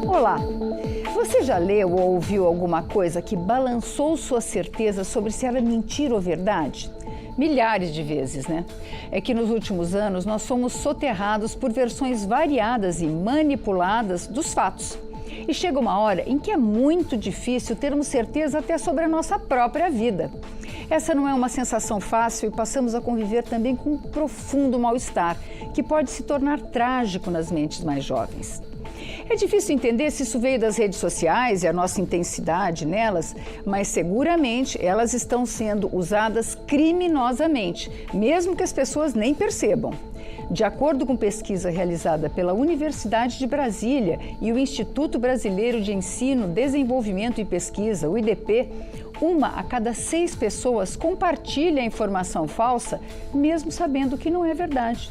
Olá! Você já leu ou ouviu alguma coisa que balançou sua certeza sobre se era mentira ou verdade? Milhares de vezes, né? É que nos últimos anos nós somos soterrados por versões variadas e manipuladas dos fatos. E chega uma hora em que é muito difícil termos certeza até sobre a nossa própria vida. Essa não é uma sensação fácil e passamos a conviver também com um profundo mal-estar, que pode se tornar trágico nas mentes mais jovens. É difícil entender se isso veio das redes sociais e a nossa intensidade nelas, mas seguramente elas estão sendo usadas criminosamente, mesmo que as pessoas nem percebam. De acordo com pesquisa realizada pela Universidade de Brasília e o Instituto Brasileiro de Ensino, Desenvolvimento e Pesquisa, o IDP, 1 a cada 6 pessoas compartilha a informação falsa, mesmo sabendo que não é verdade.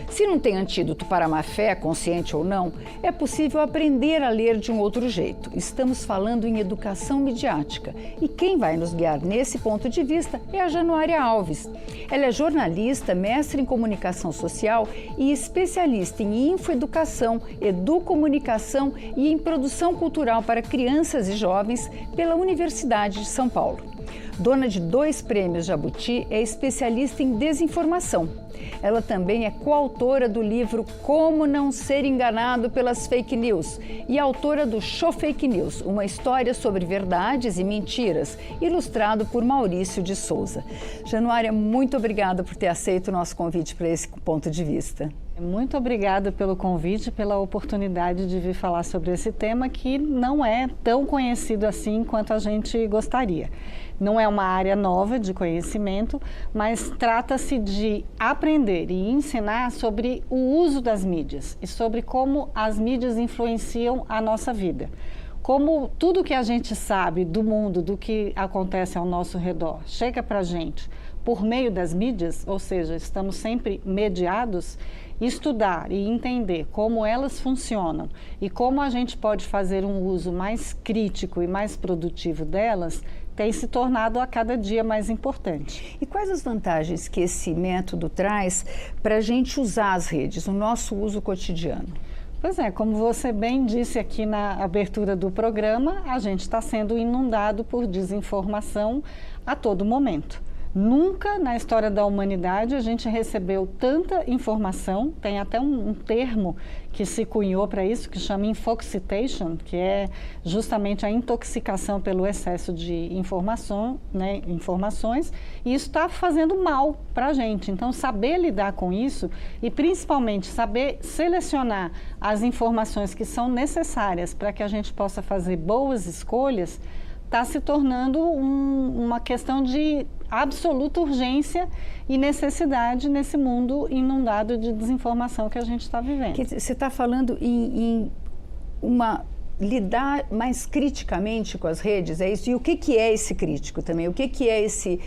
Se não tem antídoto para a má-fé, consciente ou não, é possível aprender a ler de um outro jeito. Estamos falando em educação midiática. E quem vai nos guiar nesse ponto de vista é a Januária Alves. Ela é jornalista, mestre em comunicação social e especialista em infoeducação, educomunicação e em produção cultural para crianças e jovens pela Universidade de São Paulo. Dona de 2 prêmios Jabuti, é especialista em desinformação. Ela também é coautora do livro Como Não Ser Enganado pelas Fake News e autora do Show Fake News, uma história sobre verdades e mentiras, ilustrado por Maurício de Souza. Januária, muito obrigada por ter aceito o nosso convite para esse ponto de vista. Muito obrigada pelo convite e pela oportunidade de vir falar sobre esse tema que não é tão conhecido assim quanto a gente gostaria. Não é uma área nova de conhecimento, mas trata-se de aprender e ensinar sobre o uso das mídias e sobre como as mídias influenciam a nossa vida. Como tudo que a gente sabe do mundo, do que acontece ao nosso redor, chega para a gente por meio das mídias, ou seja, estamos sempre mediados, estudar e entender como elas funcionam e como a gente pode fazer um uso mais crítico e mais produtivo delas, tem se tornado a cada dia mais importante. E quais as vantagens que esse método traz para a gente usar as redes, o nosso uso cotidiano? Pois é, como você bem disse aqui na abertura do programa, a gente está sendo inundado por desinformação a todo momento. Nunca na história da humanidade a gente recebeu tanta informação, tem até um termo que se cunhou para isso, que chama infoxication, que é justamente a intoxicação pelo excesso de informações, e isso está fazendo mal para a gente. Então, saber lidar com isso e principalmente saber selecionar as informações que são necessárias para que a gente possa fazer boas escolhas, está se tornando uma questão de absoluta urgência e necessidade nesse mundo inundado de desinformação que a gente está vivendo. Você está falando em lidar mais criticamente com as redes, é isso? E o que é esse crítico também? O que é esse...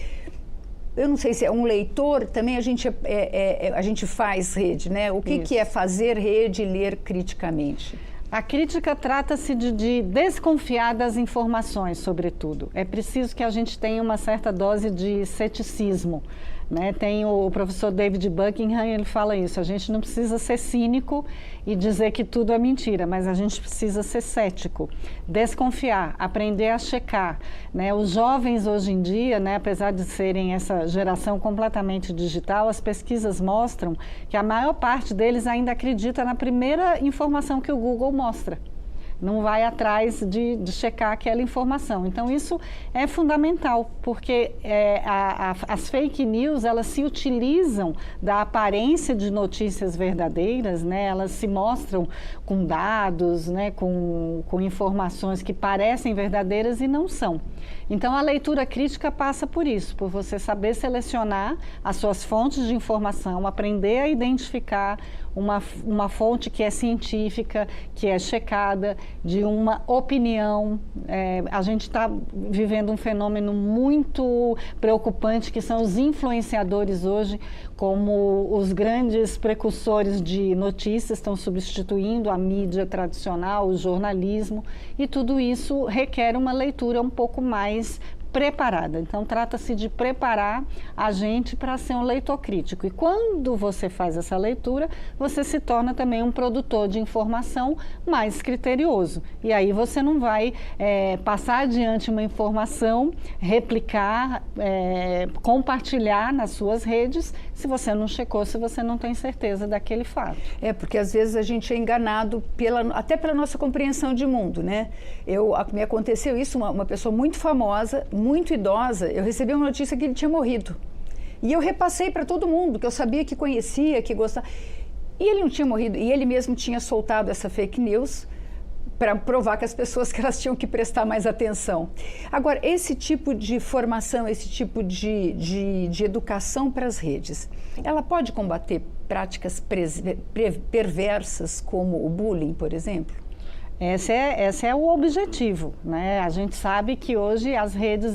Eu não sei se é um leitor, também a gente faz rede, né? O que é fazer rede e ler criticamente? A crítica trata-se de desconfiar das informações, sobretudo. É preciso que a gente tenha uma certa dose de ceticismo, né? Tem o professor David Buckingham, ele fala isso, a gente não precisa ser cínico e dizer que tudo é mentira, mas a gente precisa ser cético, desconfiar, aprender a checar, né? Os jovens hoje em dia, né, apesar de serem essa geração completamente digital, as pesquisas mostram que a maior parte deles ainda acredita na primeira informação que o Google mostra. Não vai atrás de checar aquela informação. Então, isso é fundamental, porque as fake news, elas se utilizam da aparência de notícias verdadeiras, né? Elas se mostram com dados, né? com informações que parecem verdadeiras e não são. Então, a leitura crítica passa por isso, por você saber selecionar as suas fontes de informação, aprender a identificar uma fonte que é científica, que é checada, de uma opinião. A gente está vivendo um fenômeno muito preocupante, que são os influenciadores hoje, como os grandes precursores de notícias, estão substituindo a mídia tradicional, o jornalismo, e tudo isso requer uma leitura um pouco mais preparada. Então, trata-se de preparar a gente para ser um leitor crítico. E quando você faz essa leitura, você se torna também um produtor de informação mais criterioso. E aí você não vai passar adiante uma informação, replicar, compartilhar nas suas redes, se você não checou, se você não tem certeza daquele fato. Porque às vezes a gente é enganado até pela nossa compreensão de mundo, né? Me aconteceu isso, uma pessoa muito famosa, muito idosa, eu recebi uma notícia que ele tinha morrido. E eu repassei para todo mundo, que eu sabia que conhecia, que gostava. E ele não tinha morrido, e ele mesmo tinha soltado essa fake news para provar que as pessoas que elas tinham que prestar mais atenção. Agora, esse tipo de formação, esse tipo de educação para as redes, ela pode combater práticas perversas como o bullying, por exemplo? Esse é o objetivo, né? A gente sabe que hoje as redes,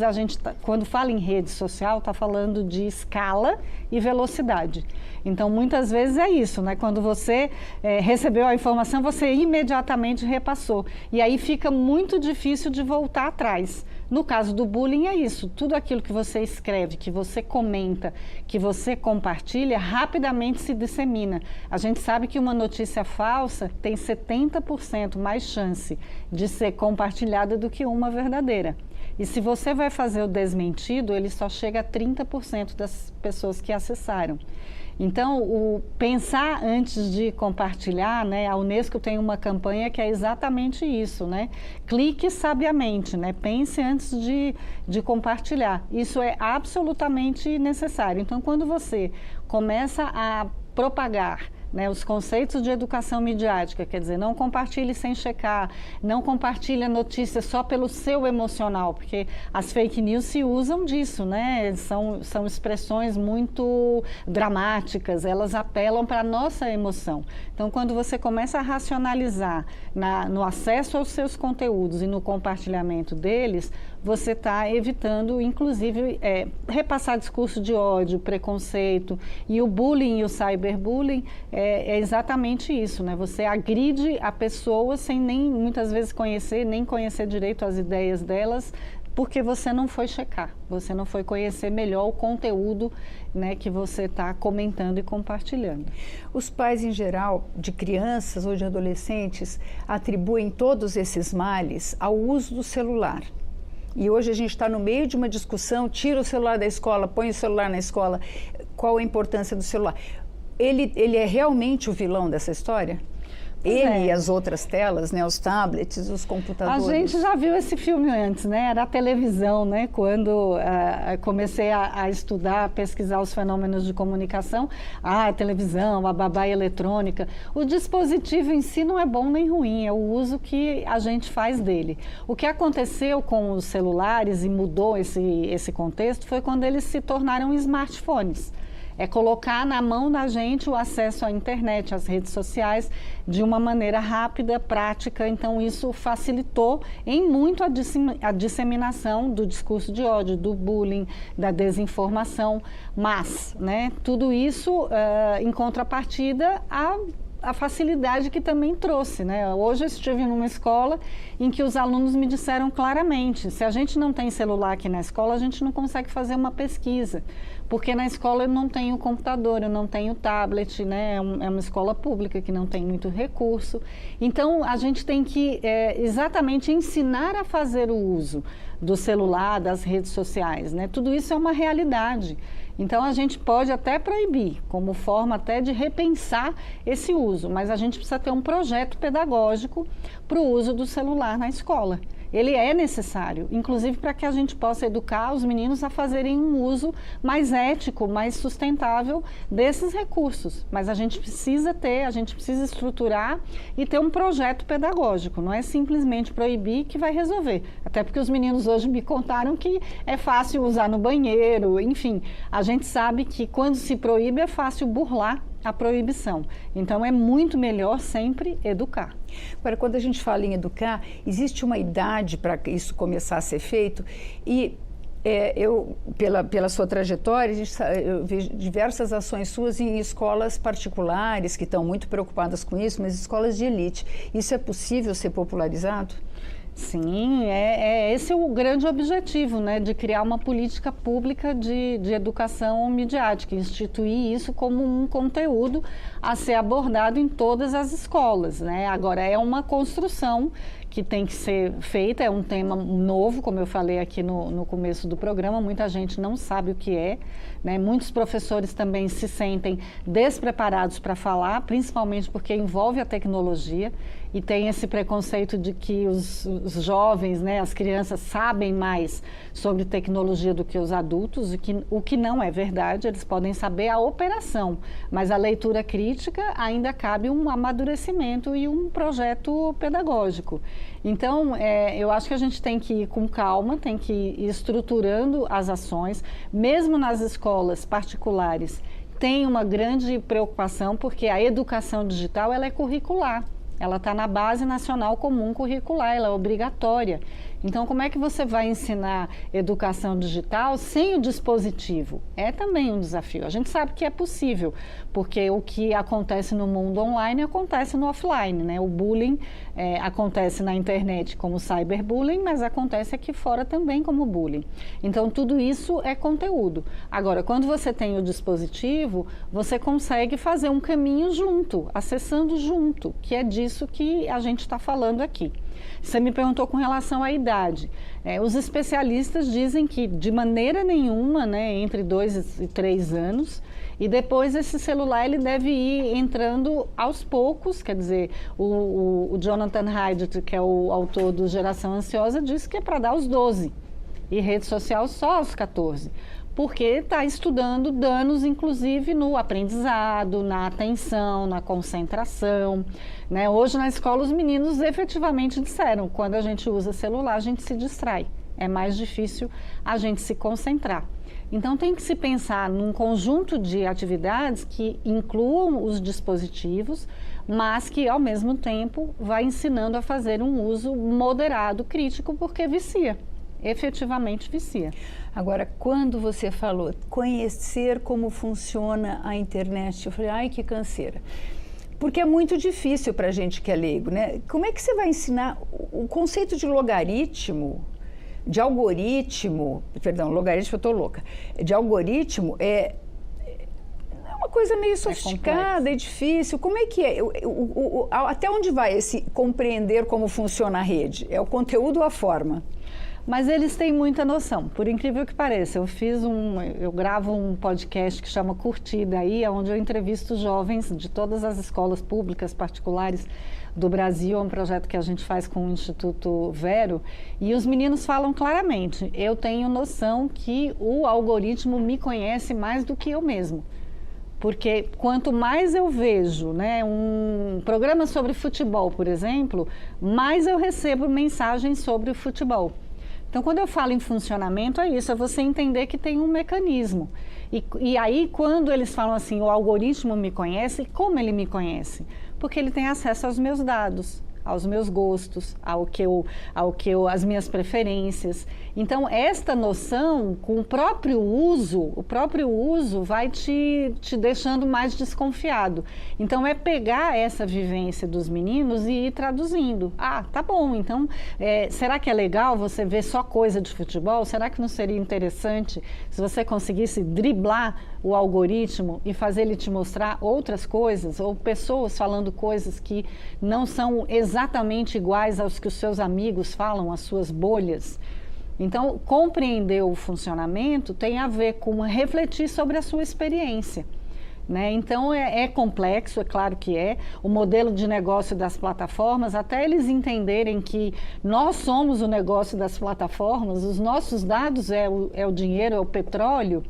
quando fala em rede social, está falando de escala e velocidade. Então, muitas vezes é isso, né? Quando você recebeu a informação, você imediatamente repassou. E aí fica muito difícil de voltar atrás. No caso do bullying é isso, tudo aquilo que você escreve, que você comenta, que você compartilha, rapidamente se dissemina. A gente sabe que uma notícia falsa tem 70% mais chance de ser compartilhada do que uma verdadeira. E se você vai fazer o desmentido, ele só chega a 30% das pessoas que acessaram. Então, pensar antes de compartilhar, né? A Unesco tem uma campanha que é exatamente isso, né? Clique sabiamente, né? Pense antes de compartilhar. Isso é absolutamente necessário. Então, quando você começa a propagar, né, os conceitos de educação midiática, quer dizer, não compartilhe sem checar, não compartilhe a notícia só pelo seu emocional, porque as fake news se usam disso, né? São expressões muito dramáticas, elas apelam para a nossa emoção. Então, quando você começa a racionalizar no acesso aos seus conteúdos e no compartilhamento deles, você está evitando, inclusive, repassar discurso de ódio, preconceito, e o bullying e o cyberbullying é exatamente isso, né? Você agride a pessoa sem muitas vezes nem conhecer direito as ideias delas, porque você não foi checar, você não foi conhecer melhor o conteúdo, né, que você está comentando e compartilhando. Os pais, em geral, de crianças ou de adolescentes, atribuem todos esses males ao uso do celular. E hoje a gente está no meio de uma discussão, tira o celular da escola, põe o celular na escola. Qual a importância do celular? Ele é realmente o vilão dessa história? Ele e as outras telas, né, os tablets, os computadores. A gente já viu esse filme antes, né? Era a televisão, né? Quando comecei a estudar, a pesquisar os fenômenos de comunicação, a televisão, a babá eletrônica. O dispositivo em si não é bom nem ruim, é o uso que a gente faz dele. O que aconteceu com os celulares e mudou esse contexto foi quando eles se tornaram smartphones. É colocar na mão da gente o acesso à internet, às redes sociais, de uma maneira rápida, prática. Então, isso facilitou em muito a disseminação do discurso de ódio, do bullying, da desinformação. Mas, né, tudo isso, em contrapartida, a facilidade que também trouxe, né? Hoje eu estive numa escola em que os alunos me disseram claramente, se a gente não tem celular aqui na escola, a gente não consegue fazer uma pesquisa, porque na escola eu não tenho computador, eu não tenho tablet, né? É uma escola pública que não tem muito recurso. Então, a gente tem que exatamente ensinar a fazer o uso do celular, das redes sociais, né? Tudo isso é uma realidade. Então, a gente pode até proibir, como forma até de repensar esse uso, mas a gente precisa ter um projeto pedagógico para o uso do celular na escola. Ele é necessário, inclusive para que a gente possa educar os meninos a fazerem um uso mais ético, mais sustentável desses recursos. Mas a gente precisa estruturar e ter um projeto pedagógico, não é simplesmente proibir que vai resolver. Até porque os meninos hoje me contaram que é fácil usar no banheiro, enfim. A gente sabe que quando se proíbe é fácil burlar a proibição. Então, é muito melhor sempre educar. Agora, quando a gente fala em educar, existe uma idade para isso começar a ser feito e pela sua trajetória, eu vejo diversas ações suas em escolas particulares que estão muito preocupadas com isso, mas escolas de elite. Isso é possível ser popularizado? Sim, esse é o grande objetivo, né, de criar uma política pública de educação midiática, instituir isso como um conteúdo a ser abordado em todas as escolas, né? Agora, é uma construção que tem que ser feita, é um tema novo, como eu falei aqui no começo do programa, muita gente não sabe o que é, né? Muitos professores também se sentem despreparados para falar, principalmente porque envolve a tecnologia e tem esse preconceito de que os jovens, né, as crianças sabem mais sobre tecnologia do que os adultos, o que não é verdade, eles podem saber a operação, mas a leitura crítica ainda cabe um amadurecimento e um projeto pedagógico. Então, eu acho que a gente tem que ir com calma, tem que ir estruturando as ações, mesmo nas escolas particulares, tem uma grande preocupação, porque a educação digital ela é curricular. Ela está na Base Nacional Comum Curricular, ela é obrigatória. Então, como é que você vai ensinar educação digital sem o dispositivo? É também um desafio. A gente sabe que é possível, porque o que acontece no mundo online acontece no offline, né? O bullying acontece na internet como cyberbullying, mas acontece aqui fora também como bullying. Então, tudo isso é conteúdo. Agora, quando você tem o dispositivo, você consegue fazer um caminho junto, acessando junto, que é disso que a gente está falando aqui. Você me perguntou com relação à idade. Os especialistas dizem que de maneira nenhuma, né, entre 2 e 3 anos, e depois esse celular ele deve ir entrando aos poucos, quer dizer, o Jonathan Haidt, que é o autor do Geração Ansiosa, disse que é para dar aos 12 e rede social só aos 14. Porque está estudando danos, inclusive, no aprendizado, na atenção, na concentração, né? Hoje, na escola, os meninos efetivamente disseram, quando a gente usa celular, a gente se distrai. É mais difícil a gente se concentrar. Então, tem que se pensar num conjunto de atividades que incluam os dispositivos, mas que, ao mesmo tempo, vai ensinando a fazer um uso moderado, crítico, porque vicia. Efetivamente vicia. Agora, quando você falou conhecer como funciona a internet, eu falei, ai, que canseira. Porque é muito difícil para a gente que é leigo, né? Como é que você vai ensinar o conceito de logaritmo, de algoritmo, perdão, logaritmo eu estou louca, de algoritmo é uma coisa meio sofisticada e difícil. Como é que é? Até onde vai esse compreender como funciona a rede? É o conteúdo ou a forma? Mas eles têm muita noção, por incrível que pareça. Eu gravo um podcast que chama Curtida aí, onde eu entrevisto jovens de todas as escolas públicas, particulares do Brasil. É um projeto que a gente faz com o Instituto Vero. E os meninos falam claramente, eu tenho noção que o algoritmo me conhece mais do que eu mesmo. Porque quanto mais eu vejo, né, um programa sobre futebol, por exemplo, mais eu recebo mensagens sobre o futebol. Então, quando eu falo em funcionamento, é isso, é você entender que tem um mecanismo. E aí, quando eles falam assim, o algoritmo me conhece, como ele me conhece? Porque ele tem acesso aos meus dados, aos meus gostos, às minhas preferências. Então, esta noção, com o próprio uso vai te deixando mais desconfiado. Então, é pegar essa vivência dos meninos e ir traduzindo. Ah, tá bom, então, será que é legal você ver só coisa de futebol? Será que não seria interessante se você conseguisse driblar o algoritmo e fazer ele te mostrar outras coisas, ou pessoas falando coisas que não são exatamente iguais aos que os seus amigos falam, as suas bolhas? Então, compreender o funcionamento tem a ver com refletir sobre a sua experiência, né? Então, é complexo, é claro que é. O modelo de negócio das plataformas, até eles entenderem que nós somos o negócio das plataformas, os nossos dados é o dinheiro, é o petróleo,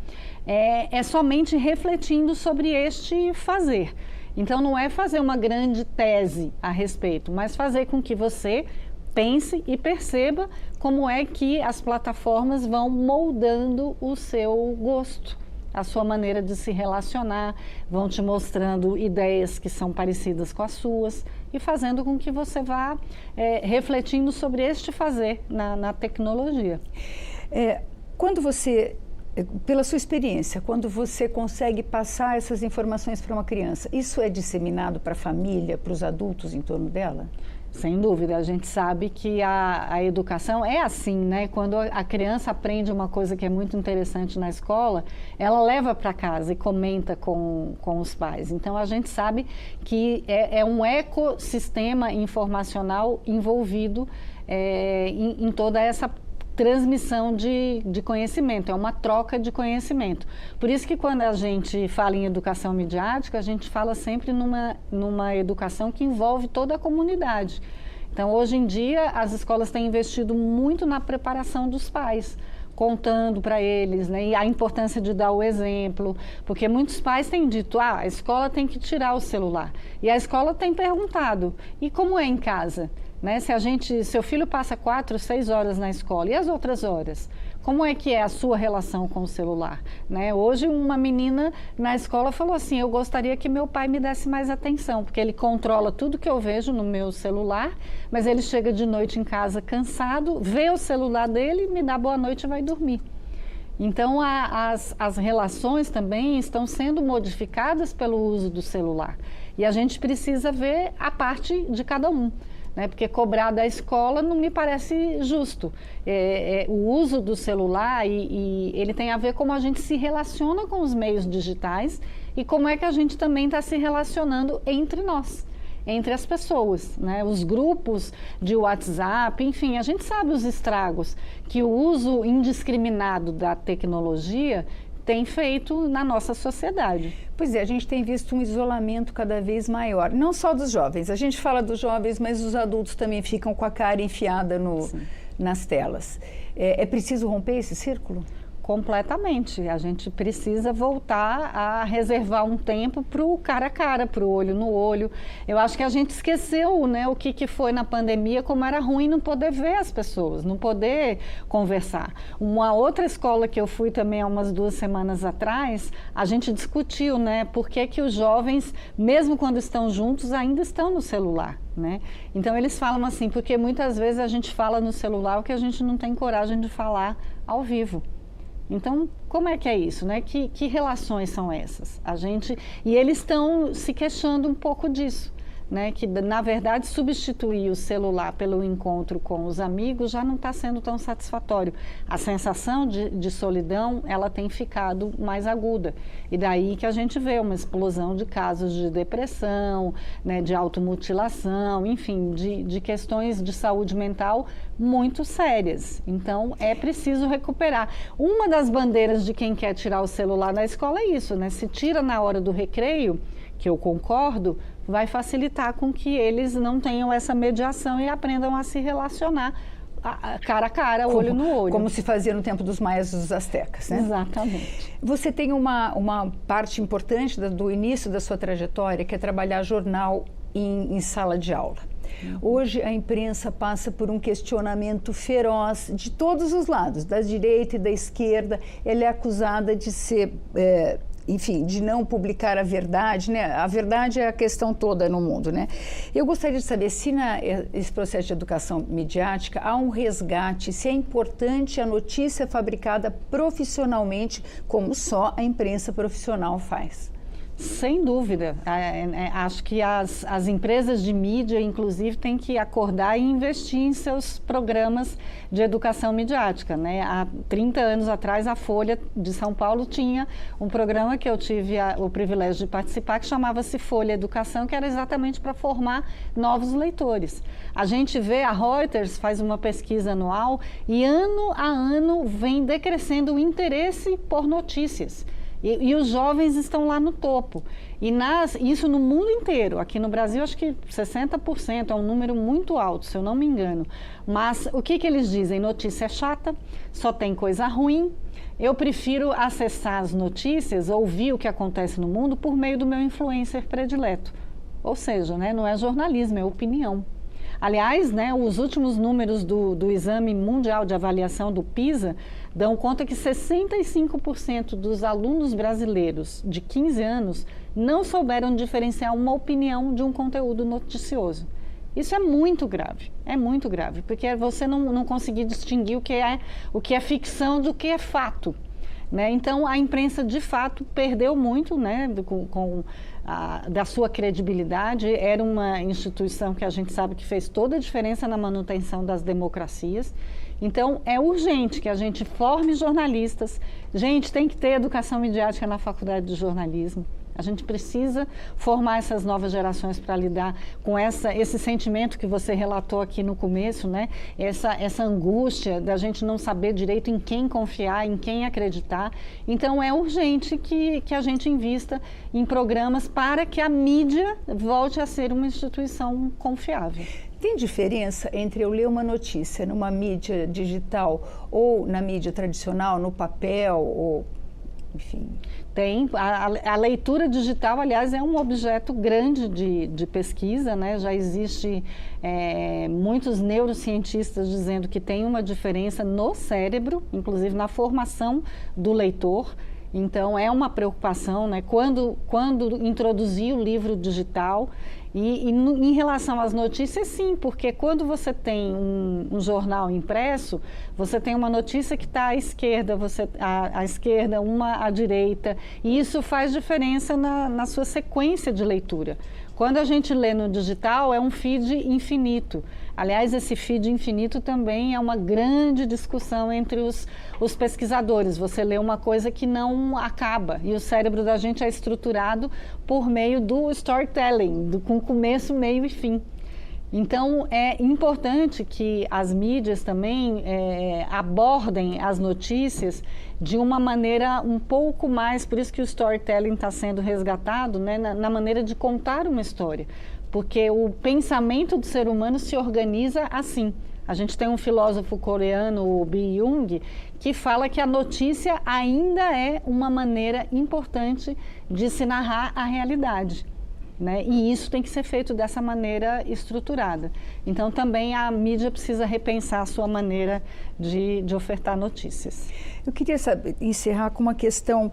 é somente refletindo sobre este fazer. Então, não é fazer uma grande tese a respeito, mas fazer com que você pense e perceba como é que as plataformas vão moldando o seu gosto, a sua maneira de se relacionar, vão te mostrando ideias que são parecidas com as suas e fazendo com que você vá refletindo sobre este fazer na tecnologia. Quando você, pela sua experiência, quando você consegue passar essas informações para uma criança, isso é disseminado para a família, para os adultos em torno dela? Sem dúvida, a gente sabe que a educação é assim, né? Quando a criança aprende uma coisa que é muito interessante na escola, ela leva para casa e comenta com os pais. Então, a gente sabe que é um ecossistema informacional envolvido em toda essa transmissão de conhecimento, é uma troca de conhecimento. Por isso que quando a gente fala em educação midiática, a gente fala sempre numa educação que envolve toda a comunidade. Então, hoje em dia, as escolas têm investido muito na preparação dos pais, contando para eles, né, e a importância de dar o exemplo, porque muitos pais têm dito, a escola tem que tirar o celular. E a escola tem perguntado, e como é em casa? Né? Seu filho passa 4, 6 horas na escola, e as outras horas? Como é que é a sua relação com o celular? Né? Hoje uma menina na escola falou assim, eu gostaria que meu pai me desse mais atenção, porque ele controla tudo que eu vejo no meu celular, mas ele chega de noite em casa cansado, vê o celular dele, me dá boa noite e vai dormir. Então, as relações também estão sendo modificadas pelo uso do celular. E a gente precisa ver a parte de cada um. Né? Porque cobrar da escola não me parece justo. O uso do celular e ele tem a ver como a gente se relaciona com os meios digitais e como é que a gente também está se relacionando entre nós, entre as pessoas, né? Os grupos de WhatsApp, enfim, a gente sabe os estragos que o uso indiscriminado da tecnologia tem feito na nossa sociedade. Pois é, a gente tem visto um isolamento cada vez maior, não só dos jovens, a gente fala dos jovens, mas os adultos também ficam com a cara enfiada nas telas. É preciso romper esse círculo? Completamente. A gente precisa voltar a reservar um tempo para o cara a cara, para o olho no olho. Eu acho que a gente esqueceu, né, o que foi na pandemia, como era ruim não poder ver as pessoas, não poder conversar. Uma outra escola que eu fui também há umas 2 semanas atrás, a gente discutiu, né, por que os jovens, mesmo quando estão juntos, ainda estão no celular. Né? Então eles falam assim, porque muitas vezes a gente fala no celular o que a gente não tem coragem de falar ao vivo. Então, como é que é isso, né? Que relações são essas? E eles estão se queixando um pouco disso, né? Que, na verdade, substituir o celular pelo encontro com os amigos já não está sendo tão satisfatório. A sensação de solidão, ela tem ficado mais aguda. E daí que a gente vê uma explosão de casos de depressão, né? De automutilação, enfim, de questões de saúde mental muito sérias. Então, é preciso recuperar. Uma das bandeiras de quem quer tirar o celular da escola é isso, né? Se tira na hora do recreio, que eu concordo, vai facilitar com que eles não tenham essa mediação e aprendam a se relacionar cara a cara, olho no olho. Como se fazia no tempo dos maias e dos astecas, né? Exatamente. Você tem uma parte importante do início da sua trajetória, que é trabalhar jornal em sala de aula. Hoje a imprensa passa por um questionamento feroz de todos os lados, da direita e da esquerda. Ela é acusada de ser, enfim, de não publicar a verdade, né? A verdade é a questão toda no mundo, né? Eu gostaria de saber se nesse processo de educação midiática há um resgate, se é importante a notícia fabricada profissionalmente, como só a imprensa profissional faz. Sem dúvida. Acho que as empresas de mídia, inclusive, têm que acordar e investir em seus programas de educação midiática, né? Há 30 anos atrás, a Folha de São Paulo tinha um programa que eu tive o privilégio de participar, que chamava-se Folha Educação, que era exatamente para formar novos leitores. A gente vê, a Reuters faz uma pesquisa anual e ano a ano vem decrescendo o interesse por notícias. E os jovens estão lá no topo. E isso no mundo inteiro. Aqui no Brasil, acho que 60%, é um número muito alto, se eu não me engano. Mas o que eles dizem? Notícia chata, só tem coisa ruim. Eu prefiro acessar as notícias, ouvir o que acontece no mundo por meio do meu influencer predileto. Ou seja, né, não é jornalismo, é opinião. Aliás, né, os últimos números do Exame Mundial de Avaliação do PISA dão conta que 65% dos alunos brasileiros de 15 anos não souberam diferenciar uma opinião de um conteúdo noticioso. Isso é muito grave, porque é você não conseguir distinguir o que é ficção do que é fato. Né? Então, a imprensa, de fato, perdeu muito, né, da sua credibilidade. Era uma instituição que a gente sabe que fez toda a diferença na manutenção das democracias. Então, é urgente que a gente forme jornalistas. Gente, tem que ter educação midiática na faculdade de jornalismo. A gente precisa formar essas novas gerações para lidar com esse sentimento que você relatou aqui no começo, né? Essa angústia da gente não saber direito em quem confiar, em quem acreditar. Então, é urgente que a gente invista em programas para que a mídia volte a ser uma instituição confiável. Tem diferença entre eu ler uma notícia numa mídia digital ou na mídia tradicional, no papel, ou enfim? Tem. A leitura digital, aliás, é um objeto grande de pesquisa, né? Já existe muitos neurocientistas dizendo que tem uma diferença no cérebro, inclusive na formação do leitor. Então, é uma preocupação, né? Quando introduzir o livro digital. Em relação às notícias, sim, porque quando você tem um jornal impresso, você tem uma notícia que está à esquerda, à esquerda, uma à direita, e isso faz diferença na sua sequência de leitura. Quando a gente lê no digital, é um feed infinito. Aliás, esse feed infinito também é uma grande discussão entre os pesquisadores. Você lê uma coisa que não acaba, e o cérebro da gente é estruturado por meio do storytelling, com começo, meio e fim. Então, é importante que as mídias também abordem as notícias de uma maneira um pouco mais, por isso que o storytelling está sendo resgatado, né, na maneira de contar uma história. Porque o pensamento do ser humano se organiza assim. A gente tem um filósofo coreano, o Byung, que fala que a notícia ainda é uma maneira importante de se narrar a realidade. Né? E isso tem que ser feito dessa maneira estruturada. Então, também a mídia precisa repensar a sua maneira de ofertar notícias. Eu queria encerrar com uma questão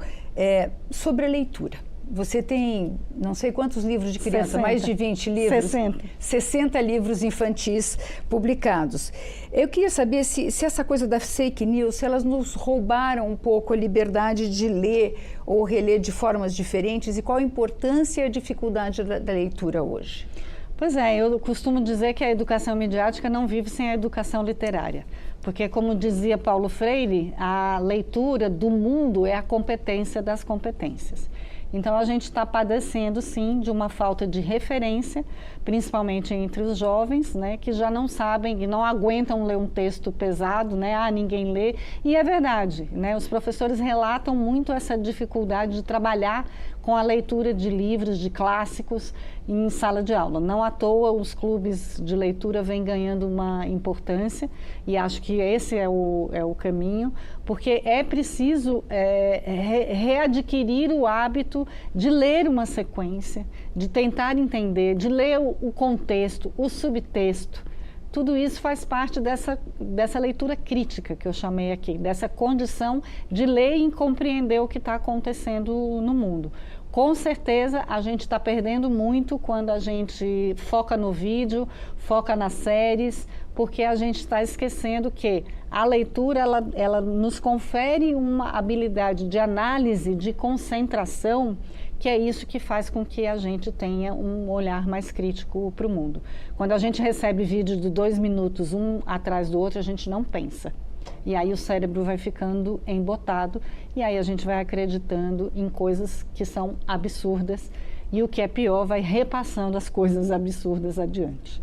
sobre a leitura. Você tem não sei quantos livros de criança, 60. Mais de 20 livros? 60 livros infantis publicados. Eu queria saber se essa coisa da fake news, se elas nos roubaram um pouco a liberdade de ler ou reler de formas diferentes, e qual a importância e a dificuldade da leitura hoje? Pois é, eu costumo dizer que a educação midiática não vive sem a educação literária. Porque, como dizia Paulo Freire, a leitura do mundo é a competência das competências. Então, a gente está padecendo, sim, de uma falta de referência, principalmente entre os jovens, né, que já não sabem e não aguentam ler um texto pesado, né, ninguém lê. E é verdade, né, os professores relatam muito essa dificuldade de trabalhar com a leitura de livros, de clássicos, em sala de aula. Não à toa os clubes de leitura vêm ganhando uma importância, e acho que esse é o caminho, porque é preciso readquirir o hábito de ler uma sequência, de tentar entender, de ler o contexto, o subtexto. Tudo isso faz parte dessa leitura crítica que eu chamei aqui, dessa condição de ler e compreender o que está acontecendo no mundo. Com certeza, a gente está perdendo muito quando a gente foca no vídeo, foca nas séries, porque a gente está esquecendo que a leitura, ela nos confere uma habilidade de análise, de concentração, que é isso que faz com que a gente tenha um olhar mais crítico para o mundo. Quando a gente recebe vídeos de 2 minutos, um atrás do outro, a gente não pensa. E aí o cérebro vai ficando embotado, e aí a gente vai acreditando em coisas que são absurdas, e o que é pior, vai repassando as coisas absurdas adiante.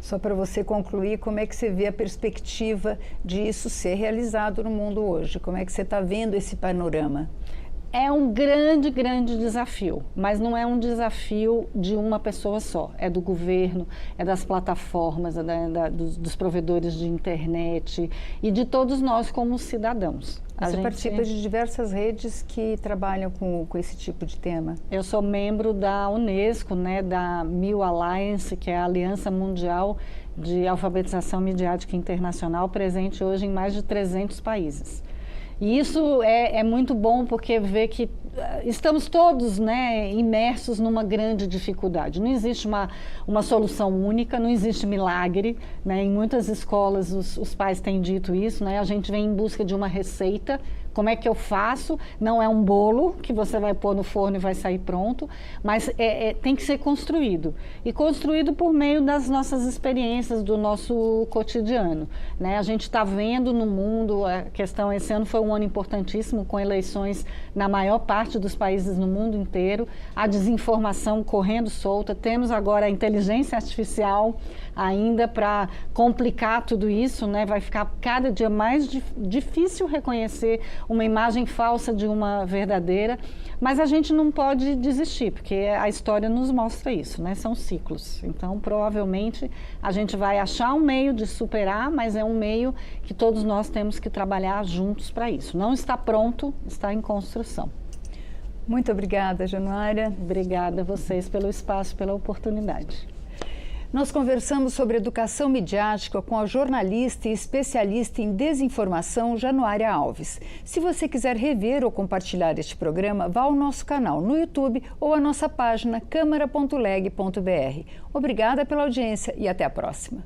Só para você concluir, como é que você vê a perspectiva disso ser realizado no mundo hoje? Como é que você está vendo esse panorama? É um grande, grande desafio, mas não é um desafio de uma pessoa só. É do governo, é das plataformas, dos provedores de internet e de todos nós como cidadãos. Você participa de diversas redes que trabalham com esse tipo de tema? Eu sou membro da Unesco, né, da MIL Alliance, que é a Aliança Mundial de Alfabetização Midiática Internacional, presente hoje em mais de 300 países. E isso é muito bom porque vê que estamos todos, né, imersos numa grande dificuldade. Não existe uma solução única, não existe milagre, né? Em muitas escolas os pais têm dito isso, né? A gente vem em busca de uma receita. Como é que eu faço? Não é um bolo que você vai pôr no forno e vai sair pronto, mas tem que ser construído. E construído por meio das nossas experiências, do nosso cotidiano, né? A gente está vendo no mundo, a questão, esse ano foi um ano importantíssimo, com eleições na maior parte dos países no mundo inteiro, a desinformação correndo solta, temos agora a inteligência artificial ainda para complicar tudo isso, né? Vai ficar cada dia mais difícil reconhecer uma imagem falsa de uma verdadeira, mas a gente não pode desistir, porque a história nos mostra isso, né? São ciclos. Então, provavelmente, a gente vai achar um meio de superar, mas é um meio que todos nós temos que trabalhar juntos para isso. Não está pronto, está em construção. Muito obrigada, Januária. Obrigada a vocês pelo espaço, pela oportunidade. Nós conversamos sobre educação midiática com a jornalista e especialista em desinformação, Januária Alves. Se você quiser rever ou compartilhar este programa, vá ao nosso canal no YouTube ou à nossa página câmara.leg.br. Obrigada pela audiência e até a próxima.